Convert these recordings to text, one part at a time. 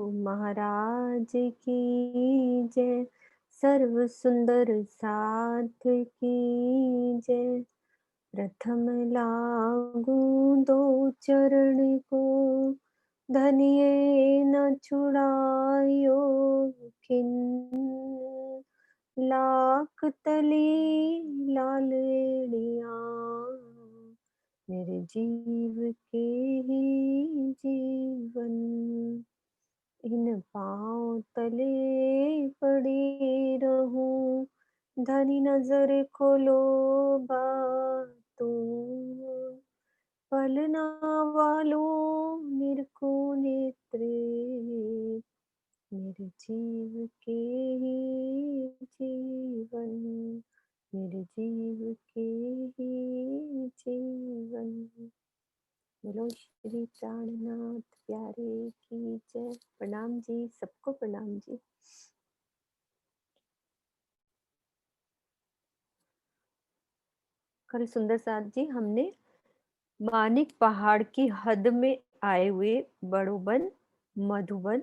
महाराज की जय। सर्व सुंदर साथ की जय। प्रथम लागू दो चरण को, धनिये न छुड़ायो खिन। लाख तली लालेड़िया, मेरे जीव के ही जीवन। इन पाँव तले पड़ी रहूं, धनी नजर खोलो तुम। पलना वालों निरखो नेत्रे, मेरे जीव के ही जीवन। मेरे जीव के ही जीवन। बोलो श्री प्राणनाथ प्यारे की जय। प्रणाम जी, सबको प्रणाम जी। कल सुंदर साथ जी हमने मानिक पहाड़ की हद में आए हुए बड़ोबन, मधुबन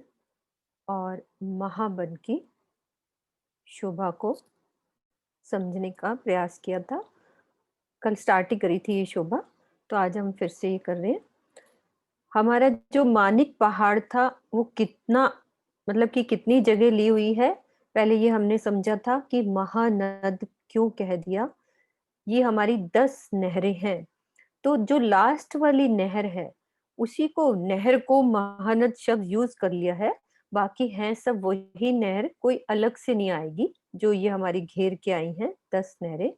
और महाबन की शोभा को समझने का प्रयास किया था। कल स्टार्ट ही करी थी ये शोभा, तो आज हम फिर से ये कर रहे हैं। हमारा जो मानिक पहाड़ था वो कितना, मतलब कि कितनी जगह ली हुई है। पहले ये हमने समझा था कि महानद क्यों कह दिया। ये हमारी 10 नहरें हैं, तो जो लास्ट वाली नहर है उसी को, नहर को महानद शब्द यूज कर लिया है। बाकी हैं सब वही नहर, कोई अलग से नहीं आएगी। जो ये हमारी घेर के आई हैं 10 नहरें।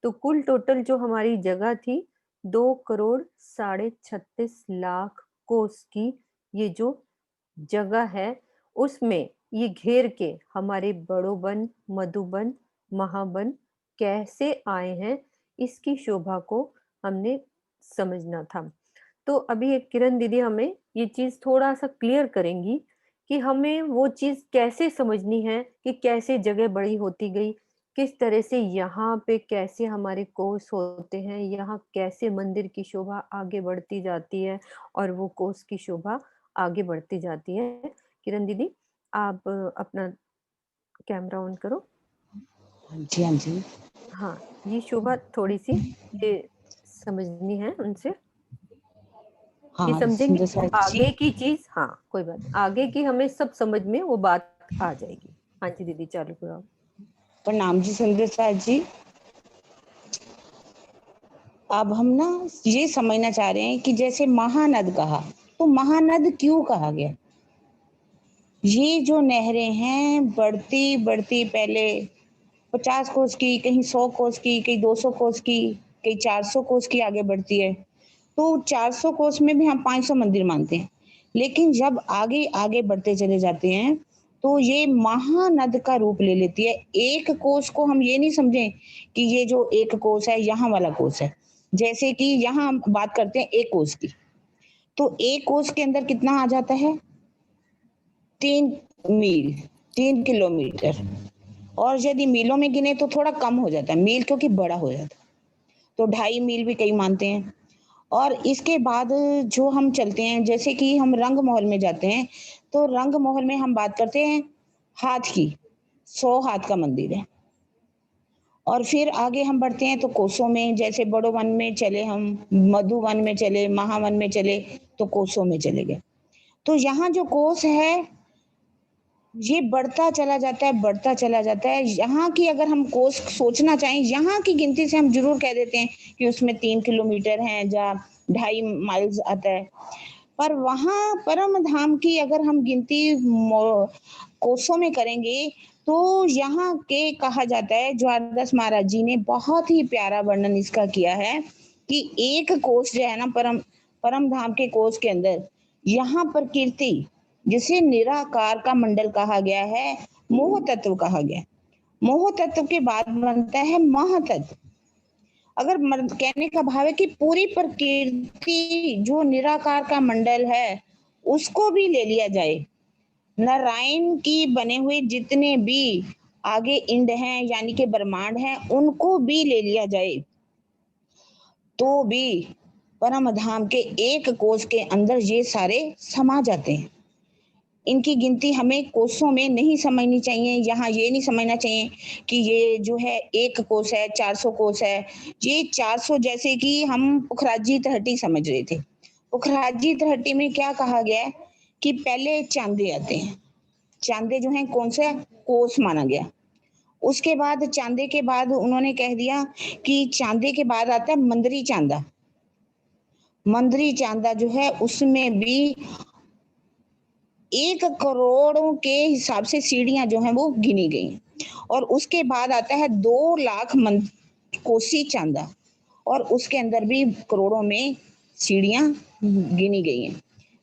तो कुल टोटल जो हमारी जगह थी 2,36,36 कोस की ये जो जगह है, उसमें ये घेर के हमारे बड़ोबन, मधुबन, महाबन कैसे आए हैं, इसकी शोभा को हमने समझना था। तो अभी एक किरण दीदी हमें ये चीज थोड़ा सा क्लियर करेंगी कि हमें वो चीज कैसे समझनी है कि कैसे जगह बड़ी होती गई, किस तरह से यहाँ पे कैसे हमारे कोस होते हैं, यहाँ कैसे मंदिर की शोभा आगे बढ़ती जाती है और वो कोस की शोभा आगे बढ़ती जाती है। किरण दीदी, आप अपना कैमरा ऑन करो। हाँ जी, हाँ जी। हाँ, ये शोभा थोड़ी सी ये समझनी है उनसे कि हाँ, समझेंगे सुंदर तो साथ जी। आगे की चीज, हाँ कोई बात नहीं, आगे की हमें सब समझ में वो बात आ जाएगी। हाँ जी दीदी, चालू करो आप। प्रणाम जी सुंदर साथ जी। अब हम ना ये समझना चाह रहे हैं कि जैसे महानद कहा, तो महानद क्यों कहा गया? ये जो नहरें हैं बढ़ती बढ़ती पहले 50 कोस की, कहीं 100 कोस की, कहीं 200 कोस की, कहीं 400 कोस की आगे बढ़ती है। तो 400 कोस में भी हम 500 मंदिर मानते हैं। लेकिन जब आगे आगे बढ़ते चले जाते हैं तो ये महानद का रूप ले लेती है। एक कोस को हम ये नहीं समझें कि ये जो एक कोस है यहाँ वाला कोस है। जैसे कि यहाँ हम बात करते हैं एक कोस की, तो एक कोस के अंदर कितना आ जाता है? 3 मील, 3 किलोमीटर। और यदि मीलों में गिने तो थोड़ा कम हो जाता है, मील क्योंकि बड़ा हो जाता है, तो 2.5 मील भी कई मानते हैं। और इसके बाद जो हम चलते हैं, जैसे कि हम रंग महल में जाते हैं, तो रंग महल में हम बात करते हैं हाथ की, 100 हाथ का मंदिर है। और फिर आगे हम बढ़ते हैं तो कोसों में, जैसे बड़ो वन में चले हम, मधुवन में चले, महावन में चले, तो कोसों में चले गए। तो यहाँ जो कोस है ये बढ़ता चला जाता है, बढ़ता चला जाता है। यहाँ की अगर हम कोस सोचना चाहें, यहाँ की गिनती से हम ज़रूर कह देते हैं कि उसमें 3 किलोमीटर हैं, या 2.5 माइल्स आता है। पर वहाँ परम धाम की अगर हम गिनती कोसों में करेंगे, तो यहाँ के कहा जाता है, द्वारदास महाराज जी ने बहुत ही प्यारा वर्णन इसका किया है कि एक कोस जो है ना, परम परम धाम के कोस के अंदर, यहाँ पर कीर्ति जिसे निराकार का मंडल कहा गया है, मोह तत्व कहा गया। मोह तत्व के बाद बनता है महातत्व। अगर कहने का भाव है कि पूरी प्रकृति जो निराकार का मंडल है उसको भी ले लिया जाए, नारायण की बने हुए जितने भी आगे इंड हैं यानी कि ब्रह्मांड हैं, उनको भी ले लिया जाए, तो भी परम धाम के एक कोष के अंदर ये सारे समा जाते हैं। इनकी गिनती हमें कोसों में नहीं समझनी चाहिए। यहाँ ये नहीं समझना चाहिए कि ये जो है 1 कोस है, 400 कोस है। ये 400 जैसे कि हम पुखराजी तहटी समझ रहे थे। पुखराजी तहटी में क्या कहा गया है कि पहले चांदे आते हैं। चांदे जो हैं कौन सा कोस माना गया। उसके बाद चांदे के बाद उन्होंने कह दिया कि चांदे के बाद आता है मंदरी चांदा। मंदरी चांदा जो है उसमें भी 1 करोड़ के हिसाब से सीढ़ियां जो हैं वो गिनी गई। और उसके बाद आता है 2 लाख कोसी चांदा, और उसके अंदर भी करोड़ों में सीढ़ियां गिनी गई हैं।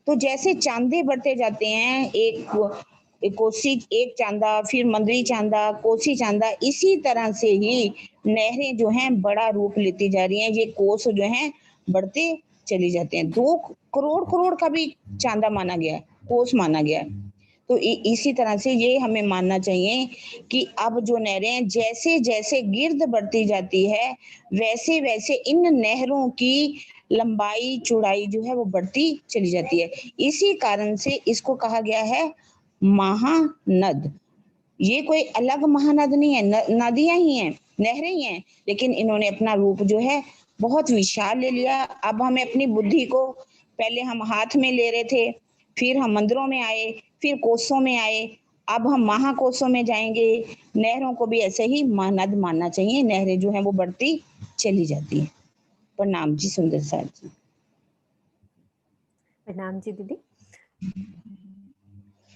तो जैसे चांदे बढ़ते जाते हैं, एक कोसी, एक चांदा, फिर मंदरी चांदा, कोसी चांदा, इसी तरह से ही नहरें जो हैं बड़ा रूप लेती जा रही हैं। ये कोस जो हैं बढ़ते चली जाते हैं। 2 करोड़ करोड़ का भी चांदा माना गया है, कोस माना गया है। तो इसी तरह से ये हमें मानना चाहिए कि अब जो नहरें जैसे जैसे गिर्द बढ़ती जाती है, वैसे वैसे इन नहरों की लंबाई चौड़ाई जो है वो बढ़ती चली जाती है। इसी कारण से इसको कहा गया है महानद। ये कोई अलग महानद नहीं है, नदियां ही हैं, नहरें ही हैं, लेकिन इन्होंने अपना रूप जो है बहुत विशाल ले लिया। अब हमें अपनी बुद्धि को, पहले हम हाथ में ले रहे थे, फिर हम मंदिरों में आए, फिर कोसों में आए, अब हम महाकोसों में जाएंगे। नहरों को भी ऐसे ही महानद मानना चाहिए। नहरें जो हैं वो बढ़ती चली जाती है। प्रणाम जी सुंदर साथ जी। प्रणाम जी दीदी।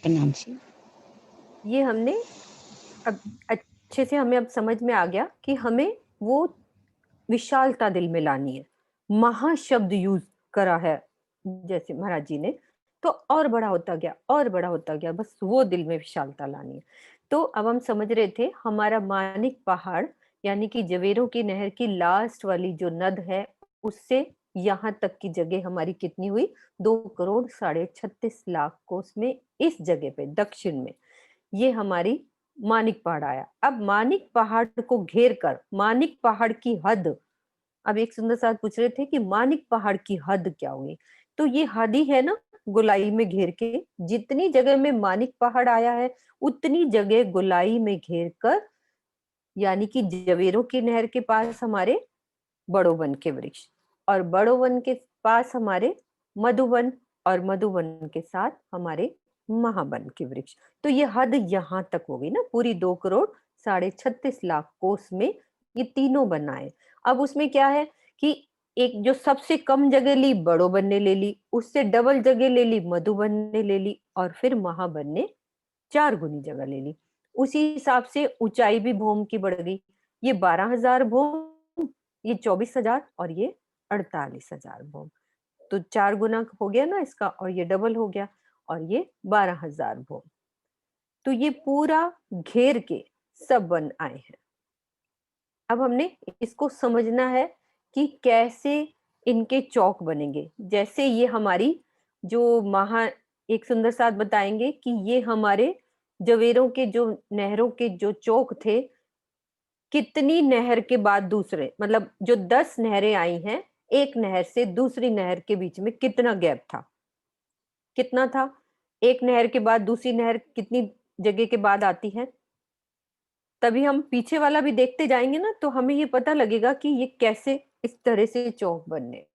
प्रणाम जी। ये हमने अब अच्छे से हमें अब समझ में आ गया कि हमें वो विशालता दिल में लानी है। महाशब्द यूज करा है जैसे महाराज जी ने, तो और बड़ा होता गया, और बड़ा होता गया, बस वो दिल में विशालता लानी है। तो अब हम समझ रहे थे हमारा मानिक पहाड़ यानी कि जवेरों की नहर की लास्ट वाली जो नद है, उससे यहाँ तक की जगह हमारी कितनी हुई, 2 करोड़ 36 लाख कोस में। इस जगह पे दक्षिण में ये हमारी मानिक पहाड़ आया। अब मानिक पहाड़ को घेर कर मानिक पहाड़ की हद, अब एक सुंदर साथ पूछ रहे थे कि मानिक पहाड़ की हद क्या होगी, तो ये हद ही है ना, गोलाई में घेर के। जितनी जगह में मानिक पहाड़ आया है उतनी जगह गोलाई में घेर कर, यानी कि जवेरों की नहर के पास हमारे बड़ोवन के वृक्ष, और बड़ोवन के पास हमारे मधुवन, और मधुवन के साथ हमारे महावन के वृक्ष। तो ये हद यहाँ तक हो गई ना, पूरी 2 करोड़ 36 लाख कोस में ये तीनों बनाए। अब उसमें क्या है कि एक जो सबसे कम जगह ली बड़ोवन ने ले ली, उससे डबल जगह ले ली मधुवन ने ले ली, और फिर महावन ने 4 गुनी जगह ले ली। उसी हिसाब से ऊंचाई भी भौम की बढ़ गई। ये 12,000 भौम, ये 24,000, और ये 48,000 भौम। तो 4 गुना हो गया ना इसका, और ये डबल हो गया, और ये 12,000 भौम। तो ये पूरा घेर के सब बन आए हैं। अब हमने इसको समझना है कि कैसे इनके चौक बनेंगे। जैसे ये हमारी जो एक सुंदर साथ बताएंगे कि ये हमारे जवेरों के जो नहरों के जो चौक थे, कितनी नहर के बाद दूसरे, मतलब जो 10 नहरें आई हैं, एक नहर से दूसरी नहर के बीच में कितना गैप था, कितना था। एक नहर के बाद दूसरी नहर कितनी जगह के बाद आती है, तभी हम पीछे वाला भी देखते जाएंगे ना, तो हमें ये पता लगेगा कि ये कैसे इस तरह से चौक बनने।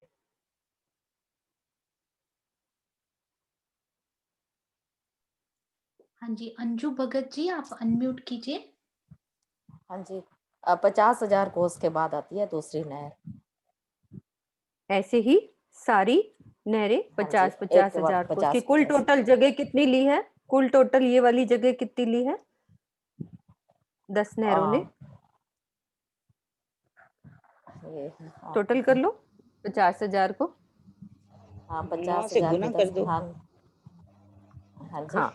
हाँ जी, अंजू भगत जी आप अनम्यूट कीजिए। हाँ जी, 50,000 कोस के बाद आती है दूसरी नहर। ऐसे ही सारी नहरें हाँ जी, 50,000 कोस की। कुल 50,000 टोटल जगह कितनी ली है, कुल टोटल ये वाली जगह कितनी ली है 10 नहरों ने? ये टोटल कर लो 50,000 को। हाँ, 9 से 50,000 गुना को कर 10, दो। हाँ हाँ जी, हाँ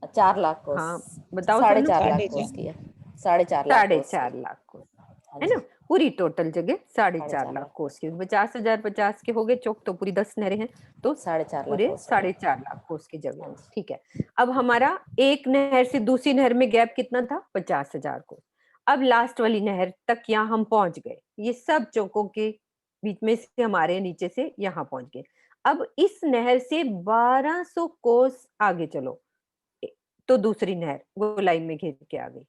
4 लाख कोस, हाँ बताओ सब साढ़े लोग। 4 लाख कोस की है, 4.5 लाख कोस की। 4.5 लाख कोस हाँ है जी, ना, पूरी टोटल जगह 4.5 4.5 लाख लाख कोस की। 50,000 50 के हो गए चौक, तो पूरी 10 नहरें हैं, तो 4.5 लाख पूरे कोस हो गए। 4.5 लाख कोस की जगह। हाँ जी, ठीक है। अब हमारा एक नहर से दूसरी नहर में गैप कितना था, 50,000 कोस। अब लास्ट वाली नहर तक यहाँ हम पहुंच गए, ये सब चौकों के बीच में से हमारे नीचे से यहाँ पहुंच गए। अब इस नहर से 1200 कोस आगे चलो, तो दूसरी नहर गोलाई में घेर के आ गई।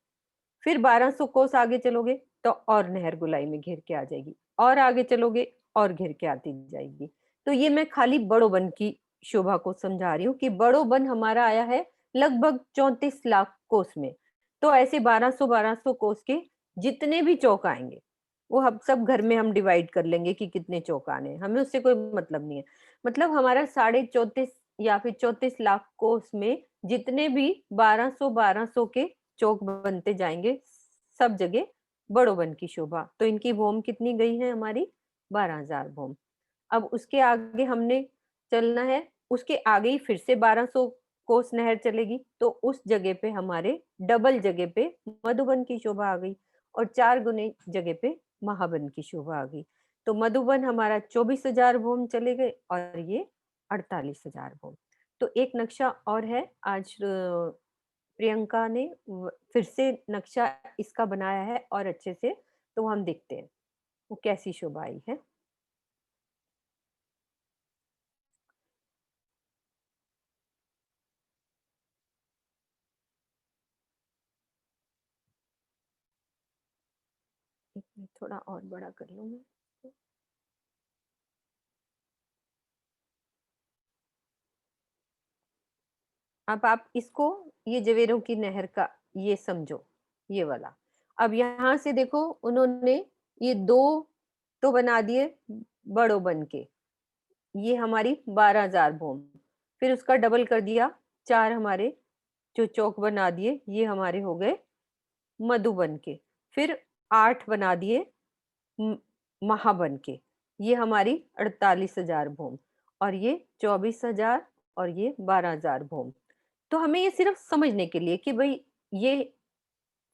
फिर 1200 कोस आगे चलोगे तो और नहर गोलाई में घेर के आ जाएगी, और आगे चलोगे और घेर के आती जाएगी। तो ये मैं खाली बड़ोबन की शोभा को समझा रही हूँ कि बड़ोबन हमारा आया है लगभग 34 लाख कोस में। तो ऐसे 1200 कोस के जितने भी चौक आएंगे वो हम सब घर में हम डिवाइड कर लेंगे कि कितने चौक आने हैं, हमें उससे कोई मतलब नहीं है। मतलब हमारा 34.5 या फिर 34 लाख कोस में जितने भी 1200 के चौक बनते जाएंगे, सब जगह बड़ोबन की शोभा। तो इनकी भूम कितनी गई है हमारी? 12,000 भूम। अब उसके आगे हमने चलना है, उसके आगे ही फिर से 1200 कोस नहर चलेगी, तो उस जगह पे हमारे डबल जगह पे मधुबन की शोभा आ गई और 4 गुने जगह पे महाबन की शोभा आ गई। तो मधुबन हमारा 24,000 भूम चले गए और ये 48,000 भूम। तो एक नक्शा और है, आज प्रियंका ने फिर से नक्शा इसका बनाया है और अच्छे से, तो हम देखते हैं वो कैसी शोभा आई है। एक मिनट, थोड़ा और बड़ा कर लूं मैं। अब आप इसको, ये जवेरों की नहर का ये समझो, ये वाला। अब यहां से देखो उन्होंने ये दो तो बना दिए बड़ों बन के, ये हमारी 12,000 भूम। फिर उसका डबल कर दिया, 4 हमारे जो चौक बना दिए ये हमारे हो गए मधुबन के। फिर 8 बना दिए महाबन के, ये हमारी 48,000 भूम। और ये 24,000 और ये 12,000 भूम। तो हमें ये सिर्फ समझने के लिए कि भाई ये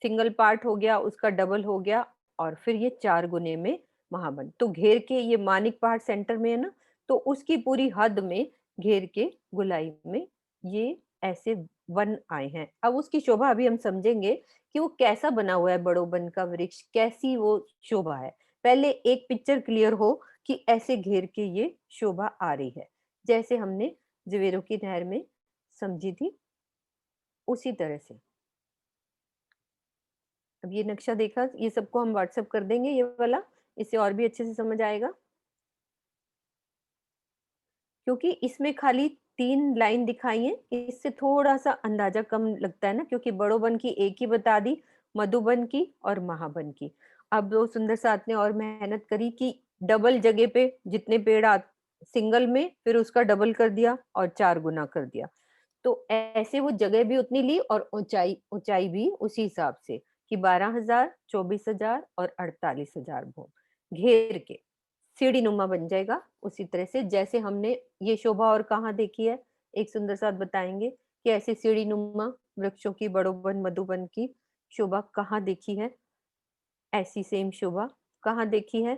सिंगल पार्ट हो गया, उसका डबल हो गया, और फिर ये 4 गुने में महाबन। तो घेर के ये मानिक पहाड़ सेंटर में है ना, तो उसकी पूरी हद में घेर के गुलाई में ये ऐसे वन आए हैं। अब उसकी शोभा अभी हम समझेंगे कि वो कैसा बना हुआ है, बड़ो वन का वृक्ष, कैसी वो शोभा है। पहले एक पिक्चर क्लियर हो कि ऐसे घेर के ये शोभा आ रही है, जैसे हमने जवेरों की नहर में समझी थी उसी तरह से। अब ये नक्शा देखा, ये सबको हम व्हाट्सएप कर देंगे ये वाला, इससे और भी अच्छे से समझ आएगा। क्योंकि इसमें खाली 3 लाइन दिखाई है, इससे थोड़ा सा अंदाजा कम लगता है ना, क्योंकि बड़ोबन की एक ही बता दी, मधुबन की और महाबन की। अब वो सुंदर साथ ने और मेहनत करी कि डबल जगह पे जितने पेड़ सिंगल में फिर उसका डबल कर दिया और 4 गुना कर दिया। तो ऐसे वो जगह भी उतनी ली और ऊंचाई ऊंचाई भी उसी हिसाब से कि 12,000, 24,000 और 48,000 भूम घेर के सीढ़ी नुमा बन जाएगा। उसी तरह से जैसे हमने ये शोभा और कहाँ देखी है, एक सुंदर साथ बताएंगे कि ऐसे सीढ़ी नुमा वृक्षों की बड़ोबन मधुबन की शोभा कहाँ देखी है, ऐसी सेम शोभा कहाँ देखी है,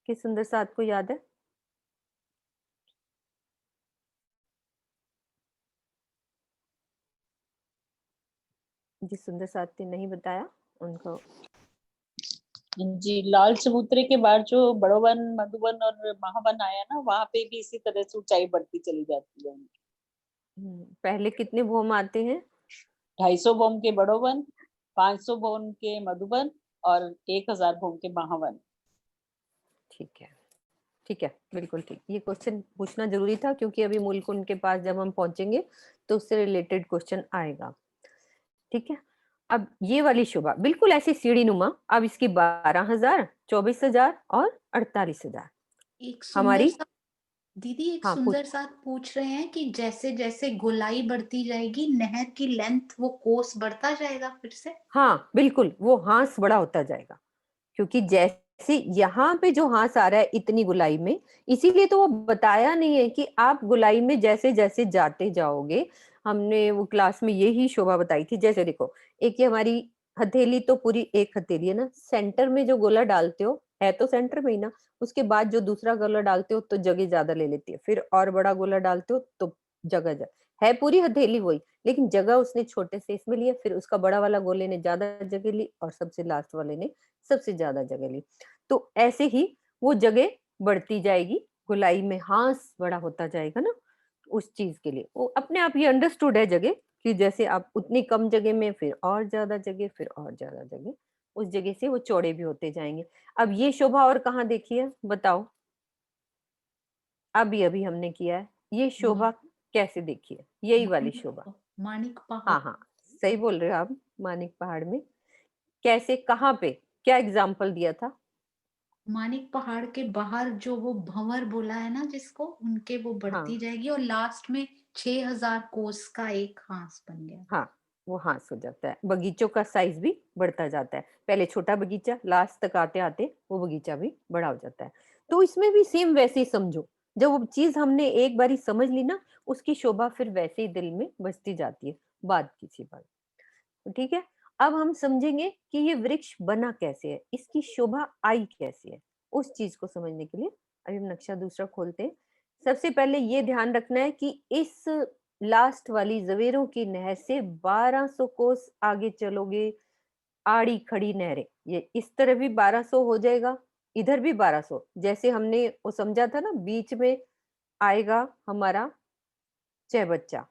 किस सुंदर साथ को याद है? जिस सुंदर साथ ने नहीं बताया उनको। जी, लाल चबूतरे के बाद जो बड़ोवन, मधुबन और महाबन आया ना, वहां पे भी इसी तरह से ऊंचाई बढ़ती चली जाती है। पहले कितने भूम आते हैं? 250 भूम के बड़ोवन, 500 भूम के मधुबन और 1000 भूम के महाबन। ठीक है, ठीक है, बिल्कुल ठीक। ये क्वेश्चन पूछना जरूरी था क्योंकि अभी मूलकुंड के पास जब हम पहुंचेंगे तो उससे रिलेटेड क्वेश्चन आएगा। ठीक है, अब ये वाली शोभा बिल्कुल ऐसी सीढ़ी नुमा, अब इसकी 12,000, 24,000 और 48,000 एक सुंदर हमारी। सा दीदी, एक हाँ पूछ। सुंदर साथ पूछ रहे हैं कि जैसे जैसे गोलाई बढ़ती जाएगी नहर की लेंथ वो कोस बढ़ता जाएगा फिर से। हाँ बिल्कुल, वो हांस बड़ा होता जाएगा क्योंकि जैसे यहाँ पे जो हांस आ रहा है इतनी गुलाई में, इसीलिए तो वो बताया नहीं है कि आप गुलाई में जैसे जैसे जाते जाओगे। हमने वो क्लास में यही शोभा बताई थी। जैसे देखो, एक ये हमारी हथेली तो पूरी एक हथेली है ना, सेंटर में जो गोला डालते हो है तो सेंटर में ही ना, उसके बाद जो दूसरा गोला डालते हो तो जगह ज्यादा ले लेती है, फिर और बड़ा गोला डालते हो तो जगह है पूरी हथेली वही, लेकिन जगह उसने छोटे से इसमें लिया, फिर उसका बड़ा वाला गोले ने ज्यादा जगह ली और सबसे लास्ट वाले ने सबसे ज्यादा जगह ली। तो ऐसे ही वो जगह बढ़ती जाएगी गोलाई में हांस बड़ा होता जाएगा ना, उस चीज के लिए वो अपने आप ये अंडरस्टूड है जगह, कि जैसे आप उतनी कम जगह में फिर और ज्यादा जगह, फिर और ज्यादा जगह, उस जगह से वो चौड़े भी होते जाएंगे। अब ये शोभा और कहाँ देखी है बताओ? अभी अभी हमने किया है, ये शोभा कैसे देखी है? यही वाली शोभा। मानिक पहाड़। हाँ हाँ, सही बोल रहे हो आप। मानिक पहाड़ में कैसे, कहाँ पे, क्या एग्जाम्पल दिया था? मानिक पहाड़ के बाहर जो वो भंवर बोला है ना जिसको, उनके वो बढ़ती हाँ जाएगी और लास्ट में 6000 कोस का एक हांस बन गया। हाँ, वो हांस हो जाता है। बगीचों का साइज भी बढ़ता जाता है, पहले छोटा बगीचा, लास्ट तक आते आते वो बगीचा भी बड़ा हो जाता है। तो इसमें भी सेम वैसे ही समझो, जब वो चीज हमने एक बारी समझ ली ना, उसकी शोभा फिर वैसे ही दिल में बसती जाती है, बात की सी बात। तो ठीक है, अब हम समझेंगे कि ये वृक्ष बना कैसे है, इसकी शोभा आई कैसे है। उस चीज को समझने के लिए अभी हम नक्शा दूसरा खोलते हैं। सबसे पहले ये ध्यान रखना है कि इस लास्ट वाली जवेरों की नहर से 1200 कोस आगे चलोगे, आड़ी खड़ी नहरें, ये इस तरह भी 1200 हो जाएगा, इधर भी 1200, जैसे हमने वो समझा था ना, बीच में आएगा हमारा चौबच्चा,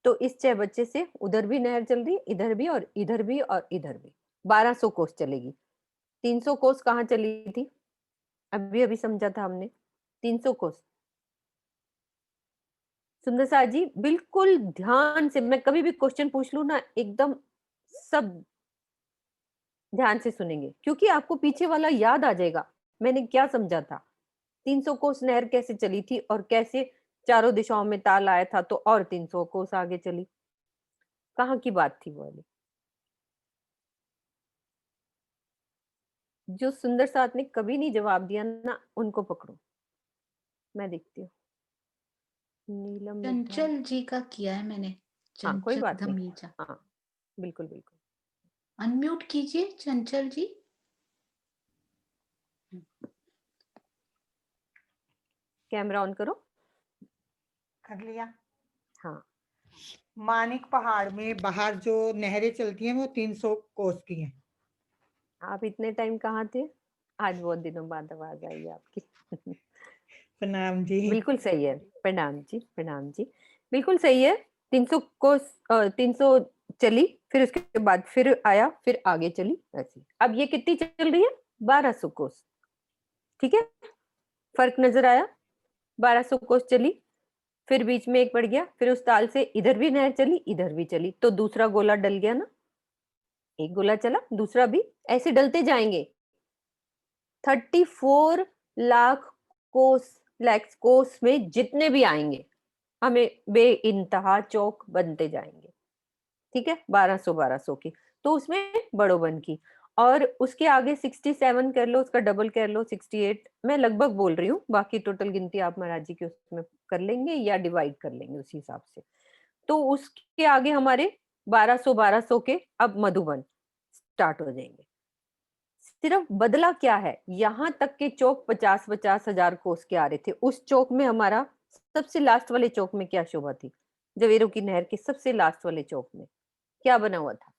तो इस चौबच्चे से उधर भी नहर चल रही है, इधर भी और इधर भी और इधर भी 1200 कोस चलेगी। 300 कोस कहाँ चली थी? अभी अभी समझा था हमने, 300 कोस। सुंदर साह जी बिल्कुल ध्यान से, मैं कभी भी क्वेश्चन पूछ लूं ना, एकदम सब ध्यान से सुनेंगे, क्योंकि आपको पीछे वाला याद आ जाएगा मैंने क्या समझा था। 300 कोस नहर कैसे चली थी और कैसे चारों दिशाओं में ताल आया था, तो और 300 कोस आगे चली। कहाँ की बात थी वो वाली? जो सुंदर साथ ने कभी नहीं जवाब दिया ना, उनको पकड़ो, मैं देखती हूँ। नीलम मिर्जा, चंचल जी का किया है मैंने। हाँ कोई चंचल बात नहीं, धमीजा। हाँ बिल्कुल बिल्कुल। अनम्यूट कीजिए चंचल जी। कैमरा ऑन करो। कर लिया। हाँ, मानिक पहाड़ में बाहर जो नहरें चलती हैं वो 300 कोस की हैं। आप इतने टाइम कहाँ थे? आज बहुत दिनों बाद आवाज आई है आपकी। प्रणाम जी। बिल्कुल सही है, प्रणाम जी, प्रणाम जी, बिल्कुल सही है। 300 को 300 चली, फिर उसके बाद फिर आया, फिर आगे चली ऐसी। अब ये कितनी चल रही है? 1200 कोस। ठीक है, फर्क नजर आया? 1200 कोस चली, फिर बीच में एक पड़ गया, फिर उस ताल से इधर भी नहर चली, इधर भी चली, तो दूसरा गोला डल गया ना। एक गोला चला, दूसरा भी, ऐसे डलते जाएंगे। 34 लाख कोस, लैक्स कोस में जितने भी आएंगे, हमें बेइंतहा चौक बनते जाएंगे। ठीक है, 1200 1200 की, तो उसमें बड़ोबन की, और उसके आगे 67 कर लो, उसका डबल कर लो 68, मैं लगभग बोल रही हूँ, बाकी टोटल गिनती आप महाराज जी के उसमें कर लेंगे या डिवाइड कर लेंगे उसी हिसाब से। तो उसके आगे हमारे 1200 1200 के अब मधुबन स्टार्ट हो जाएंगे। सिर्फ बदला क्या है, यहां तक के चौक 50-50 हजार कोस के आ रहे थे, उस चौक में हमारा सबसे लास्ट वाले चौक में क्या शोभा थी? जवेरों की नहर के सबसे लास्ट वाले चौक में क्या बना हुआ था?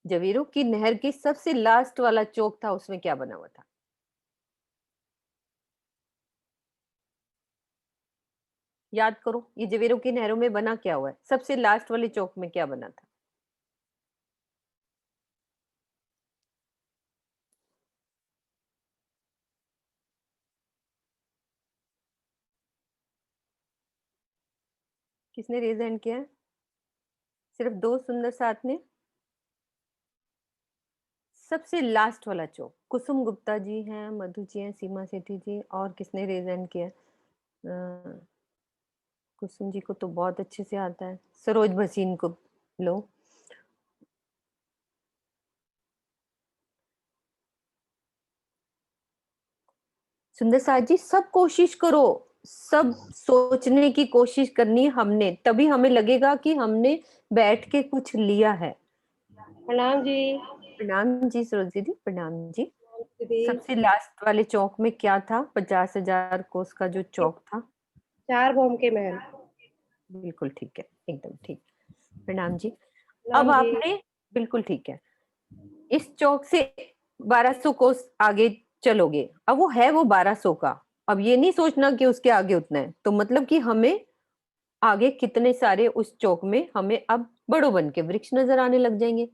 जवेरों की नहर की सबसे लास्ट वाला चौक था, उसमें क्या बना हुआ था? याद करो, ये जवेरों की नहरों में बना क्या हुआ है? सबसे लास्ट वाले चौक में क्या बना था? किसने रेज हैंड किया है? सिर्फ दो सुंदर साथ ने। सबसे लास्ट वाला चौक, कुसुम गुप्ता जी हैं, मधु जी हैं, सीमा सेठी जी, और किसने रेज हैंड किया है? कुसुम जी को तो बहुत अच्छे से आता है, सरोज भसीन को लो। सुंदर साथ जी, सब कोशिश करो, सब सोचने की कोशिश करनी है हमने, तभी हमें लगेगा कि हमने बैठ के कुछ लिया है। प्रणाम जी। प्रणाम जी सरोज दीदी, प्रणाम जी। दीदी सबसे लास्ट वाले चौक में क्या था? 50,000 कोस का जो चौक था। 4 बम के महल। बिल्कुल ठीक है, एकदम ठीक। प्रणाम जी। अब प्रणाम जी। आपने, बिल्कुल ठीक है, इस चौक से 1200 कोस आगे चलोगे। अब वो है वो 1200 का, अब ये नहीं सोचना कि उसके आगे उतना है, तो मतलब कि हमें आगे कितने सारे उस चौक में हमें अब बड़ो बन के वृक्ष नजर आने लग जाएंगे।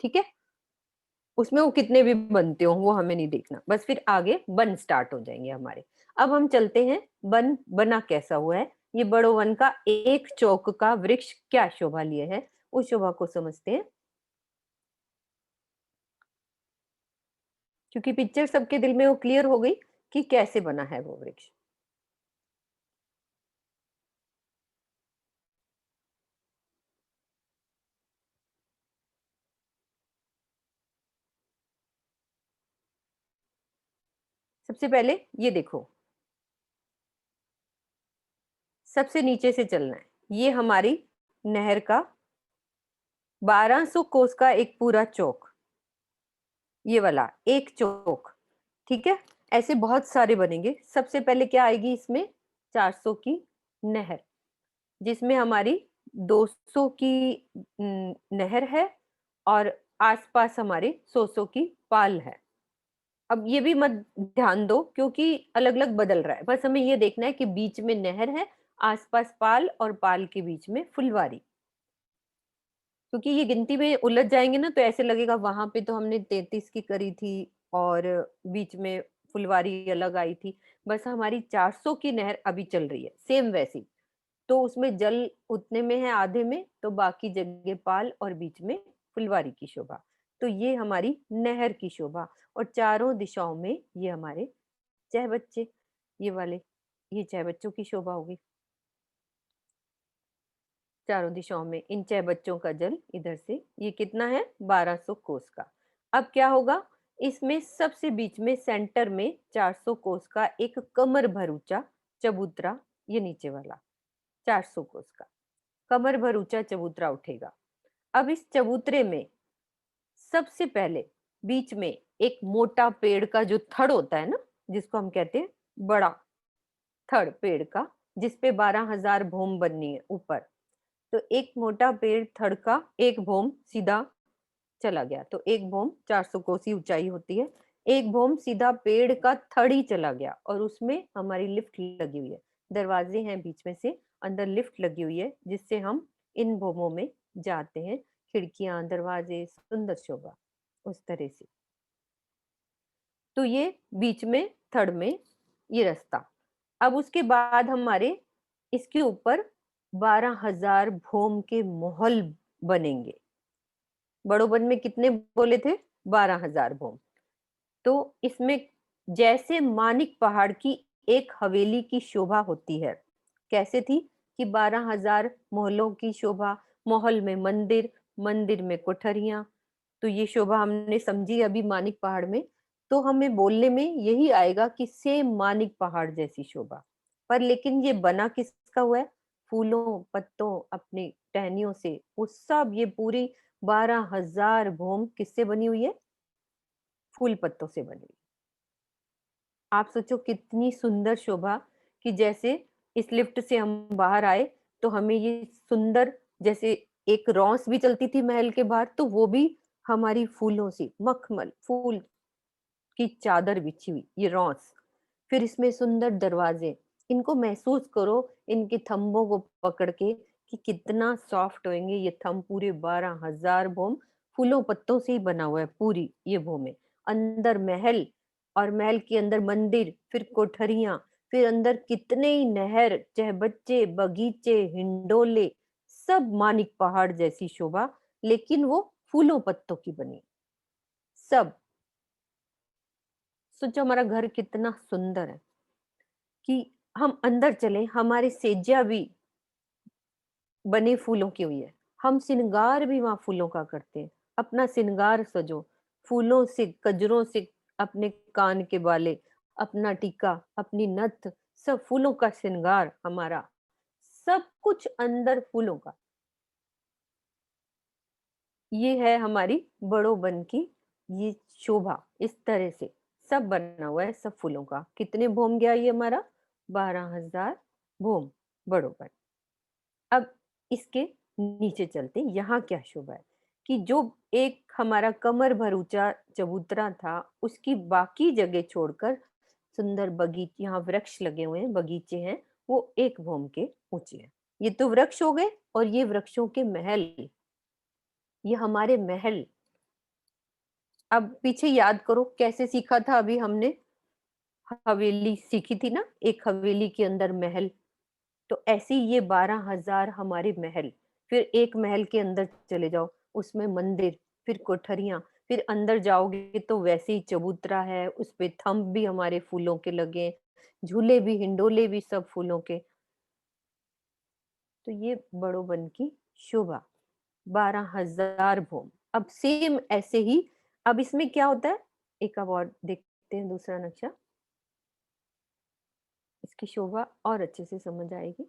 ठीक है, उसमें वो कितने भी बनते हो वो हमें नहीं देखना, बस फिर आगे बन स्टार्ट हो जाएंगे हमारे। अब हम चलते हैं बन बना कैसा हुआ है। ये बड़ो वन का एक चौक का वृक्ष क्या शोभा लिए है, उस शोभा को समझते हैं, क्योंकि पिक्चर सबके दिल में वो क्लियर हो गई कि कैसे बना है वो वृक्ष। सबसे पहले ये देखो, सबसे नीचे से चलना है। ये हमारी नहर का 1200 कोस का एक पूरा चौक, ये वाला एक चौक। ठीक है, ऐसे बहुत सारे बनेंगे। सबसे पहले क्या आएगी इसमें, 400 की नहर, जिसमें हमारी 200 की नहर है और आसपास हमारे 100 की पाल है। अब ये भी मत ध्यान दो क्योंकि अलग अलग बदल रहा है, बस हमें ये देखना है कि बीच में नहर है, आसपास पाल और पाल के बीच में फुलवारी। क्योंकि ये गिनती में उलझ जाएंगे ना, तो ऐसे लगेगा वहां पे तो हमने 33 की करी थी और बीच में फुलवारी अलग आई थी। बस हमारी 400 की नहर अभी चल रही है सेम वैसी, तो उसमें जल उतने में है आधे में, तो बाकी जगह पाल और बीच में फुलवारी की शोभा। तो ये हमारी नहर की शोभा, और चारों दिशाओं में ये हमारे चह बच्चे, ये वाले, ये चह बच्चों की शोभा होगी। चारों दिशाओं में इन चह बच्चों का जल इधर से, ये कितना है 1200 कोस का। अब क्या होगा, इसमें सबसे बीच में सेंटर में 400 कोस का एक कमर भर ऊंचा चबूतरा, ये नीचे वाला 400 कोस का कमर भर ऊंचा चबूतरा उठेगा। अब इस चबूतरे में सबसे पहले बीच में एक मोटा पेड़ का जो थड़ होता है ना, जिसको हम कहते हैं बड़ा थड़ पेड़ का, जिसपे 12,000 भोम बननी है ऊपर, तो एक मोटा पेड़ थड़ का एक भोम सीधा चला गया, तो एक भोम 400 कोसी ऊंचाई होती है, एक भोम सीधा पेड़ का थड़ ही चला गया, और उसमें हमारी लिफ्ट लगी हुई है, दरवाजे हैं बीच में से, अंदर लिफ्ट लगी हुई है जिससे हम इन भोमों में जाते हैं, खिड़कियां दरवाजे सुंदर शोभा उस तरह से। तो ये बीच में थड़ में ये रास्ता। अब उसके बाद हमारे इसके ऊपर 12,000 भोम के महल बनेंगे। बड़ो वन में कितने बोले थे, 12,000 भोम। तो इसमें जैसे मानिक पहाड़ की एक हवेली की शोभा होती है, कैसे थी कि 12,000 महलों की शोभा, महल में मंदिर, मंदिर में कोठरियां, तो ये शोभा हमने समझी अभी मानिक पहाड़ में, तो हमें बोलने में यही आएगा कि सेम मानिक पहाड़ जैसी शोभा। पर लेकिन ये बना किसका हुआ है, फूलों पत्तों अपनी टहनियों से, वो सब ये पूरी 12,000 भोम किससे बनी हुई है, फूल पत्तों से बनी हुई। आप सोचो कितनी सुंदर शोभा, कि जैसे इस लिफ्ट से हम बाहर आए तो हमें ये सुंदर, जैसे एक रौंस भी चलती थी महल के बाहर, तो वो भी हमारी फूलों से, मखमल फूल की चादर बिछी हुई ये रौंस, फिर इसमें सुंदर दरवाजे, इनको महसूस करो, इनके थंबों को पकड़ के कि कितना सॉफ्ट होंगे ये थंब, पूरे 12,000 भोम फूलों पत्तों से ही बना हुआ है पूरी ये भोमे। अंदर महल, और महल के अंदर मंदिर, फिर कोठरियां, फिर अंदर कितने ही नहर, चाहे बच्चे, बगीचे, हिंडोले, सब मानिक पहाड़ जैसी शोभा, लेकिन वो फूलों पत्तों की बनी सब। सोचो हमारा घर कितना सुंदर है, कि हम अंदर चले, हमारे सेज्या भी बने फूलों की हुई है, हम श्रृंगार भी वहां फूलों का करते हैं, अपना श्रृंगार सजो फूलों से, गजरों से, अपने कान के बाले, अपना टीका, अपनी नथ, सब फूलों का श्रृंगार हमारा, सब कुछ अंदर फूलों का। ये है हमारी बड़ो बन की ये शोभा, इस तरह से सब बना हुआ है, सब फूलों का। कितने भोम गया ये हमारा, 12,000 भोम बड़ो बन। अब इसके नीचे चलते हैं, यहाँ क्या शोभा है। कि जो एक हमारा कमर भर ऊंचा चबूतरा था, उसकी बाकी जगह छोड़कर सुंदर बगीचे, यहाँ वृक्ष लगे हुए हैं, बगीचे हैं, वो 1 भौम के ऊंचे हैं। ये तो वृक्ष हो गए, और ये वृक्षों के महल, ये हमारे महल। अब पीछे याद करो कैसे सीखा था अभी हमने, हवेली सीखी थी ना, एक हवेली के अंदर महल। तो ऐसे ही ये 12,000 हमारे महल। फिर एक महल के अंदर चले जाओ, उसमें मंदिर, फिर कोठरियां, फिर अंदर जाओगे तो वैसे ही चबूतरा है, उस पे थंब भी हमारे फूलों के लगे, झूले भी, हिंडोले भी, सब फूलों के। तो ये बड़ोबन की शोभा, 12,000 भौम। अब सेम ऐसे ही, अब इसमें क्या होता है, एक अब और देखते हैं दूसरा नक्शा, इसकी शोभा और अच्छे से समझ आएगी।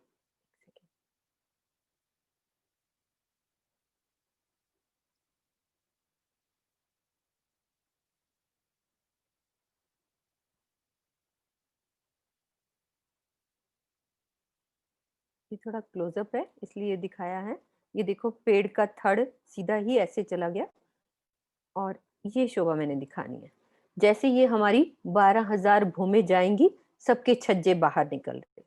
ये थोड़ा क्लोजअप है इसलिए दिखाया है। ये देखो पेड़ का थड़ सीधा ही ऐसे चला गया, और ये शोभा मैंने दिखानी है। जैसे ये हमारी 12,000 भूमें जाएंगी, सबके छज्जे बाहर निकल रहे।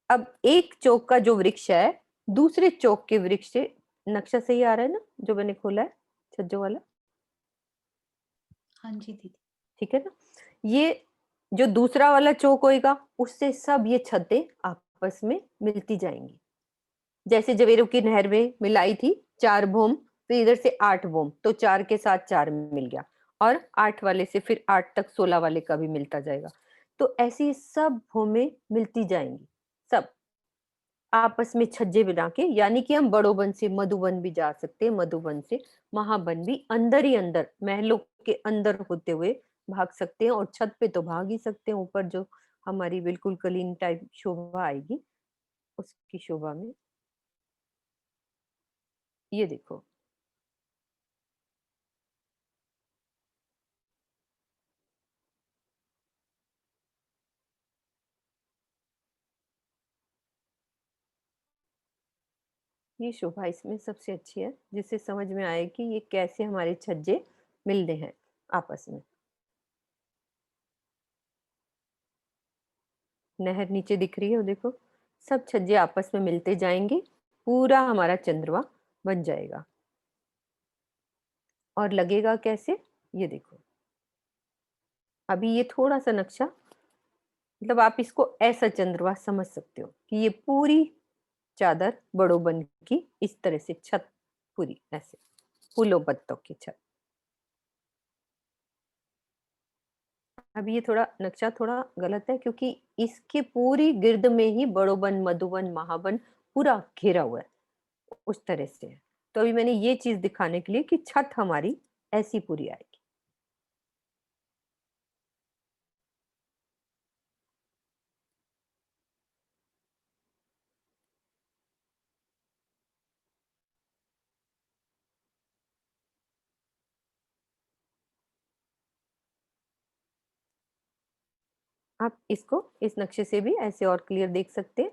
अब एक चौक का जो वृक्ष है, दूसरे चौक के वृक्ष से, नक्शा सही आ रहा है ना जो मैंने खोला है छज्जों वाला? हाँ जी दीदी। ठीक है ना। ये जो दूसरा वाला चौक होएगा, उससे सब ये छतें आपस में मिलती जाएंगी। जैसे जवेरों की नहर में मिलाई थी 4 भौम, तो इधर से 8 भौम, तो 4 के साथ 4 मिल गया, और 8 वाले से फिर 8 तक 16 वाले का भी मिलता जाएगा। तो ऐसी सब भौमें मिलती जाएंगी, सब आपस में छज्जे बना के। यानी कि हम बड़ोबन से मधुबन भी जा सकते हैं, मधुबन से महाबन भी अंदर ही अंदर, महलों के अंदर होते हुए भाग सकते हैं, और छत पे तो भाग ही सकते हैं। ऊपर जो हमारी बिल्कुल कलीन टाइप शोभा आएगी, उसकी शोभा में ये देखो, ये शोभा इसमें सबसे अच्छी है, जिससे समझ में आए कि ये कैसे हमारे छज्जे मिल रहे हैं आपस में। नहर नीचे दिख रही है, वो देखो, सब छज्जे आपस में मिलते जाएंगे, पूरा हमारा चंद्रमा बन जाएगा। और लगेगा कैसे, ये देखो। अभी ये थोड़ा सा नक्शा, मतलब आप इसको ऐसा चंद्रमा समझ सकते हो कि ये पूरी चादर बड़ोबन की इस तरह से छत, पूरी ऐसे फूलों पत्तों की छत। अब ये थोड़ा नक्शा थोड़ा गलत है, क्योंकि इसके पूरी गिर्द में ही बड़ोबन, मधुबन, महाबन पूरा घेरा हुआ है, उस तरह से है। तो अभी मैंने ये चीज दिखाने के लिए कि छत हमारी ऐसी पूरी आएगी। आप इसको इस नक्शे से भी ऐसे और क्लियर देख सकते हैं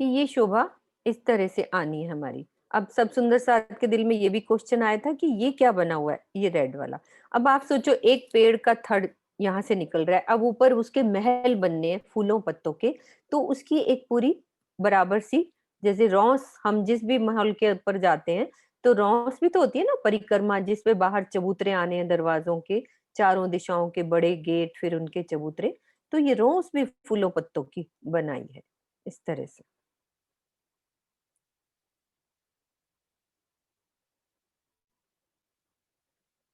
कि ये शोभा इस तरह से आनी है हमारी। अब सब सुंदर साथ के दिल में ये भी क्वेश्चन आया था कि ये क्या बना हुआ है, ये रेड वाला। अब आप सोचो, एक पेड़ का थड़ यहाँ से निकल रहा है, अब ऊपर उसके महल बनने हैं फूलों पत्तों के, तो उसकी एक पूरी बराबर सी, जैसे रौस, हम जिस भी महल के ऊपर जाते हैं तो रौस भी तो होती है ना, परिक्रमा, जिसपे बाहर चबूतरे आने हैं दरवाजों के, चारों दिशाओं के बड़े गेट, फिर उनके चबूतरे। तो ये रोज भी फूलों पत्तों की बनाई है इस तरह से।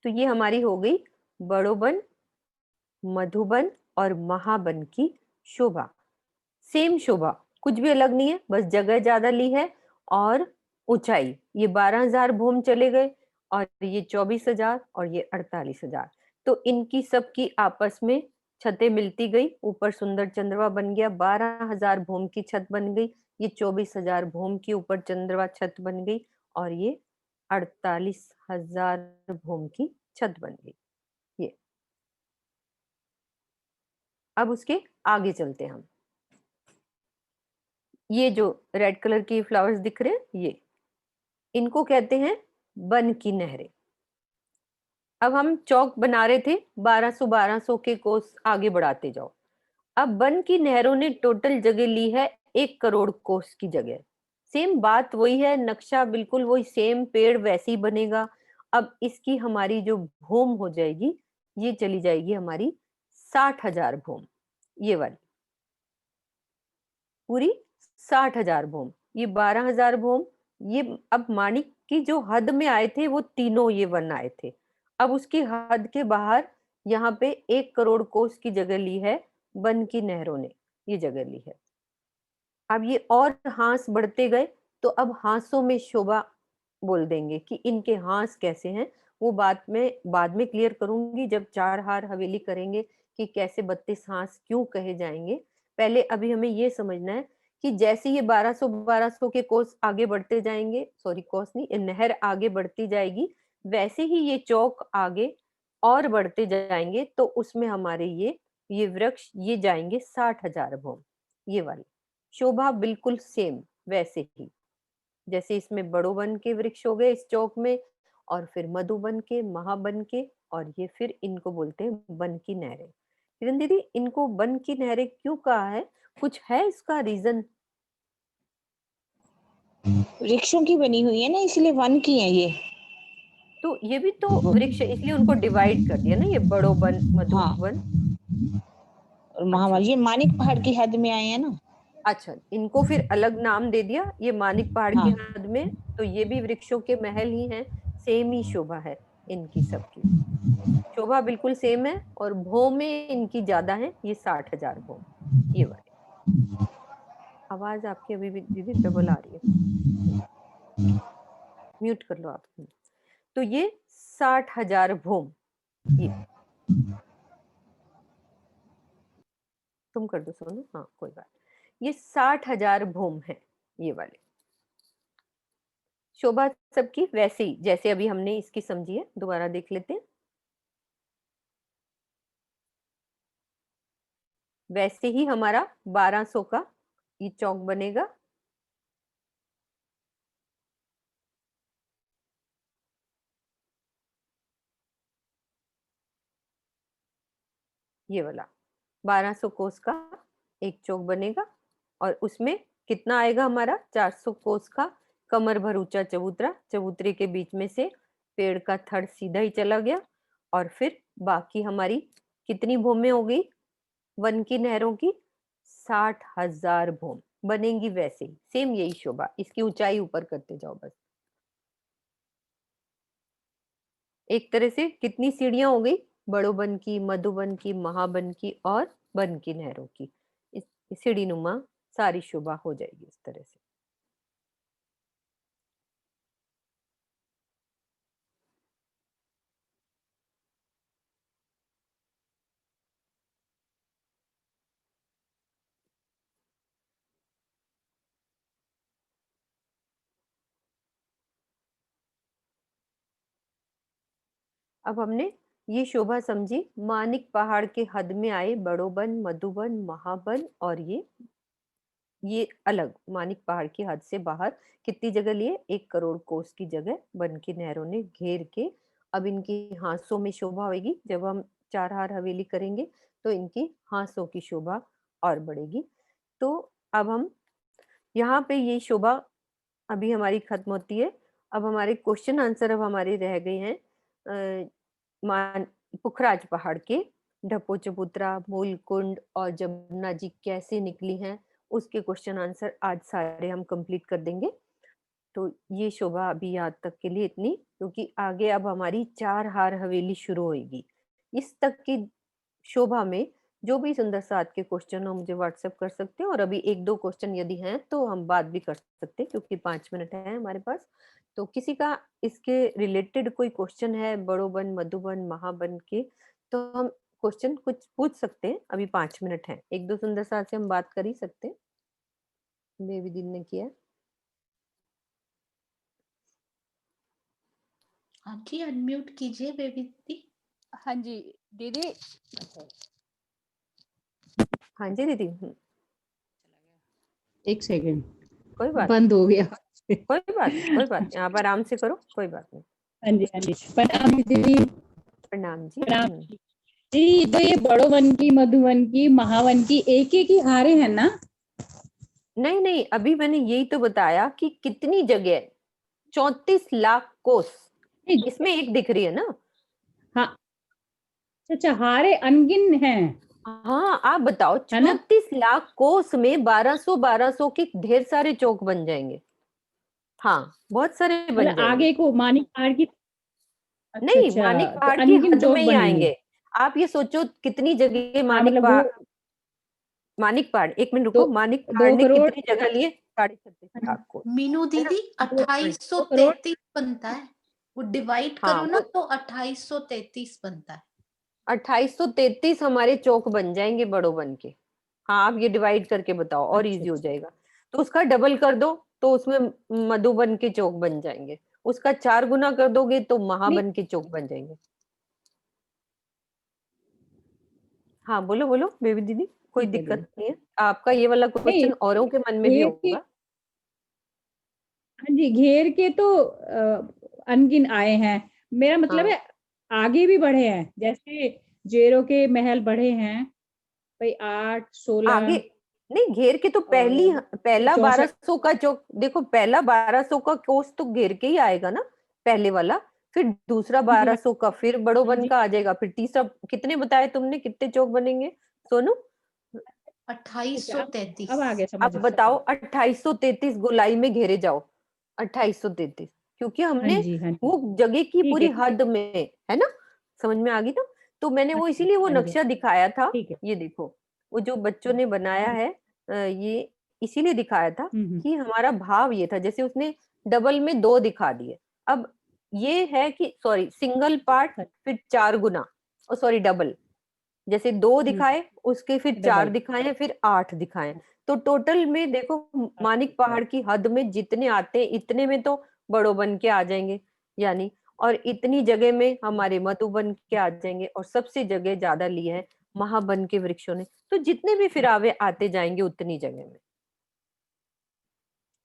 तो ये हमारी हो गई बड़ोबन, मधुबन और महाबन की शोभा। सेम शोभा, कुछ भी अलग नहीं है, बस जगह ज्यादा ली है और ऊंचाई। ये 12,000 भूम चले गए, और ये 24,000 और ये 48,000। तो इनकी सबकी आपस में छतें मिलती गई, ऊपर सुंदर चंद्रमा बन गया, 12,000 भूम की छत बन गई, ये 24,000 भूम की ऊपर चंद्रमा छत बन गई, और ये 48,000 भूम की छत बन गई। ये अब उसके आगे चलते हैं हम। ये जो रेड कलर की फ्लावर्स दिख रहे हैं, ये इनको कहते हैं वन की नहरें। अब हम चौक बना रहे थे, 1200 के कोस आगे बढ़ाते जाओ। अब वन की नहरों ने टोटल जगह ली है 1 करोड़ कोस की जगह। सेम बात वही है, नक्शा बिल्कुल वही सेम, पेड़ वैसे ही बनेगा। अब इसकी हमारी जो भूम हो जाएगी, ये चली जाएगी हमारी 60,000 भूम, ये वाली पूरी 60,000 भूम। ये 12,000 भूम, ये अब माणिक की जो हद में आए थे वो तीनों ये वन आए थे। अब उसकी हद के बाहर यहाँ पे 1 करोड़ कोस की जगह ली है वन की नहरों ने, ये जगह ली है। अब ये और हांस बढ़ते गए, तो अब हांसों में शोभा बोल देंगे कि इनके हांस कैसे हैं, वो बाद में क्लियर करूंगी जब 4 हार हवेली करेंगे कि कैसे 32 हांस क्यों कहे जाएंगे। पहले अभी हमें ये समझना है कि जैसे ये 1200 के कोस आगे बढ़ते जाएंगे, सॉरी कोस नहीं, ये नहर आगे बढ़ती जाएगी, वैसे ही ये चौक आगे और बढ़ते जाएंगे, तो उसमें हमारे ये वृक्ष ये जाएंगे 60,000 भूम, ये वाले शोभा बिल्कुल सेम वैसे ही जैसे इसमें बड़ोवन के वृक्ष हो गए इस चौक में, और फिर मधुबन के, महाबन के, और ये फिर इनको बोलते हैं वन की नहरें। किरण दीदी, इनको वन की नहरें क्यों कहा है, कुछ है इसका रीजन? वृक्षों की बनी हुई है ना, इसलिए वन की है ये। तो ये भी तो वृक्ष है, इसलिए उनको डिवाइड कर दिया ना, ये बड़ोवन हाँ, मधुबन। और महावन ये मानिक पहाड़ की हद में आए हैं ना। अच्छा, इनको फिर अलग नाम दे दिया, ये मानिक पहाड़ की हाँ, हद में, तो ये भी वृक्षों के महल ही हैं, सेम ही शोभा है इनकी सबकी, शोभा बिल्कुल सेम है, और भौमें इनकी ज्यादा है, ये 60,000 भौम, ये वाले। आवाज आपकी अभी भी दीदी डबल आ रही है, म्यूट कर लो आप। तो ये 60,000 भौम, ये तुम कर दो सोनू, हाँ कोई बात, ये 60,000 भौम है ये वाले। शोभा सबकी वैसे ही जैसे अभी हमने इसकी समझी है, दोबारा देख लेते हैं। वैसे ही हमारा 1200 का ये चौक बनेगा, ये वाला 1200 कोस का एक चौक बनेगा, और उसमें कितना आएगा हमारा 400 कोस का कमर भर ऊंचा चबूतरा, चबूतरे के बीच में से पेड़ का थड़ सीधा ही चला गया, और फिर बाकी हमारी कितनी भूमें हो गई वन की नहरों की, 60,000 भूम बनेंगी वैसे ही सेम, यही शोभा, इसकी ऊंचाई ऊपर करते जाओ बस। एक तरह से कितनी सीढ़ियां हो गई, बड़ोबन की, मधुबन की, महाबन की और बन की नहरों की, इस सीढ़ी नुमा सारी शोभा हो जाएगी इस तरह से। अब हमने ये शोभा समझी, मानिक पहाड़ के हद में आए बड़ोबन, मधुबन, महाबन, और ये अलग मानिक पहाड़ की हद से बाहर कितनी जगह लिए, 1 करोड़ कोस की जगह वन की नहरों ने घेर के। अब इनकी हांसों में शोभा होगी, जब हम 4 हार हवेली करेंगे तो इनकी हांसों की शोभा और बढ़ेगी। तो अब हम यहाँ पे ये शोभा अभी हमारी खत्म होती है। अब हमारे क्वेश्चन आंसर अब हमारे रह गए हैं मान पुखराज पहाड़ के ढपो चबूतरा, मूल कुंड और जमुना जी कैसे निकली हैं, उसके क्वेश्चन आंसर आज सारे हम कंप्लीट कर देंगे। तो ये शोभा अभी याद तक के लिए इतनी, क्योंकि आगे अब हमारी 4 हार हवेली शुरू होगी। इस तक की शोभा में जो भी सुंदर साथ के क्वेश्चन हो मुझे व्हाट्सएप कर सकते हैं, और अभी 1-2 क्वेश्चन यदि हैं तो हम बात भी कर सकते हैं, क्योंकि 5 मिनट है हमारे पास। तो किसी का इसके रिलेटेड कोई क्वेश्चन है बड़ोबन, मधुबन, महाबन के, तो हम क्वेश्चन कुछ पूछ सकते हैं, अभी 5 मिनट है, 1-2 सुंदर साथ से हम बात कर ही सकते हैं। बेबी दीदी ने किया। हाँ जी, अनम्यूट कीजिए बेबी दीदी। हाँ जी दीदी। हाँ जी दीदी। एक सेकंड, कोई बात बंद हो गया। कोई बात नहीं, आप आराम से करो, कोई बात नहीं। हाँ जी, हाँ जी। प्रणाम दीदी। प्रणाम जी। प्रणाम जी। तो ये बड़ोवन की, मधुवन की, महावन की एक ही हारे हैं ना? नहीं नहीं, अभी मैंने यही तो बताया कि कितनी जगह, 34 लाख कोस, नहीं, इसमें एक दिख रही है ना। हाँ, अच्छा, हारे अनगिन हैं, हाँ, आप बताओ, है ना? 34 लाख कोस में 1200 के ढेर सारे चौक बन जाएंगे। हाँ, बहुत सारे बन मतलब जाएंगे। आगे को मानिक पहाड़ की, अच्छा नहीं, अच्छा, मानिक तो पहाड़ की अनगिन हद चौक में ही बनेंगे। आएंगे। आप ये सोचो कितनी जगह हाँ, मानिक मतलब वो पहाड़, मानिक पहाड़, एक मिनट दो रुको, मानिक पहाड़ 2 ने करोड़, कितनी जगह लिए? 36.5 कोस, मीनू है ना? दीदी 2 करोड़। 2833 बनता है, वो डिवाइड हाँ, करो ना वो तो 2833 बनता है। 2833 हमारे चौक बन जाएंगे बड़ो बन के। हाँ, आप ये डिवाइड करके बताओ और अच्छा इजी हो अच्छा, जाएगा। तो उसका डबल कर दो तो उसमें मधुबन के चौक बन जाएंगे। उसका 4 गुना कर दोगे तो नहीं, महाबन के चौक बन जाएंगे। हाँ, बोलो बोलो बेबी दीदी, कोई ठीक है दिक्कत दीदी। नहीं है। आपका ये वाला नहीं, क्वेश्चन औरों के मन में भी घेर के, होगा। हाँ जी, घेर के तो अनगिन आए हैं। मेरा मतलब हाँ, है आगे भी बढ़े हैं, जैसे जेरो के महल बढ़े हैं भाई, 8, आगे 16 नहीं, घेर के तो और पहला 64। 1200 का चौक देखो, पहला 1200 का कोस तो घेर के ही आएगा ना, पहले वाला। फिर दूसरा हाँ जी, 1200 का, फिर बड़ो हाँ बन जी, का आ जाएगा, फिर तीसरा। कितने बताए तुमने, कितने चौक बनेंगे सोनू? 2833। अब आ गया अब समझ। बताओ, 2833 गोलाई में घेरे जाओ, 2833, क्योंकि हाँ हमने जी, हाँ जी, वो जगह की ठीक पूरी है, हद में, है ना? समझ में आ गई ना? तो मैंने हाँ वो जी, इसीलिए वो हाँ जी, नक्शा दिखाया था। ठीक है। ये देखो, वो जो बच्चों ने बनाया है, ये इसीलिए दिखाया था हम्म। कि हमारा भाव ये था। जैसे उसने डबल में 2 दिखा दिए। अब ये है कि सॉरी, सिंगल पार्ट, फिर 4 गुना, और सॉरी डबल, जैसे 2 दिखाए, उसके फिर 4 डबल। दिखाए, फिर 8 दिखाए। तो टोटल में देखो, मानिक पहाड़ की हद में जितने आते हैं इतने में तो बड़ो बन के आ जाएंगे, यानी, और इतनी जगह में हमारे मधु बन के आ जाएंगे, और सबसे जगह ज्यादा ली है महाबन के वृक्षों ने। तो जितने भी फिरावे आते जाएंगे उतनी जगह में।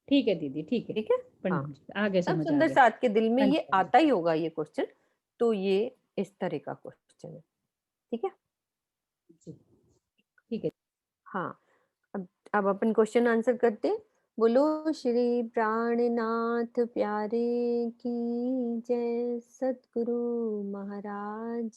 ठीक है दीदी, ठीक है। ठीक है। हाँ, प्रणाम जी, आगे सब समझ आ सुंदर गया। साथ के दिल में हाँ ये जी, हाँ जी, आता ही होगा ये क्वेश्चन। तो ये इस तरह का क्वेश्चन है। ठीक है। जी, ठीक है। हाँ, अब अपन क्वेश्चन आंसर करते हैं। बोलो श्री प्राणनाथ प्यारे की जय, सतगुरु महाराज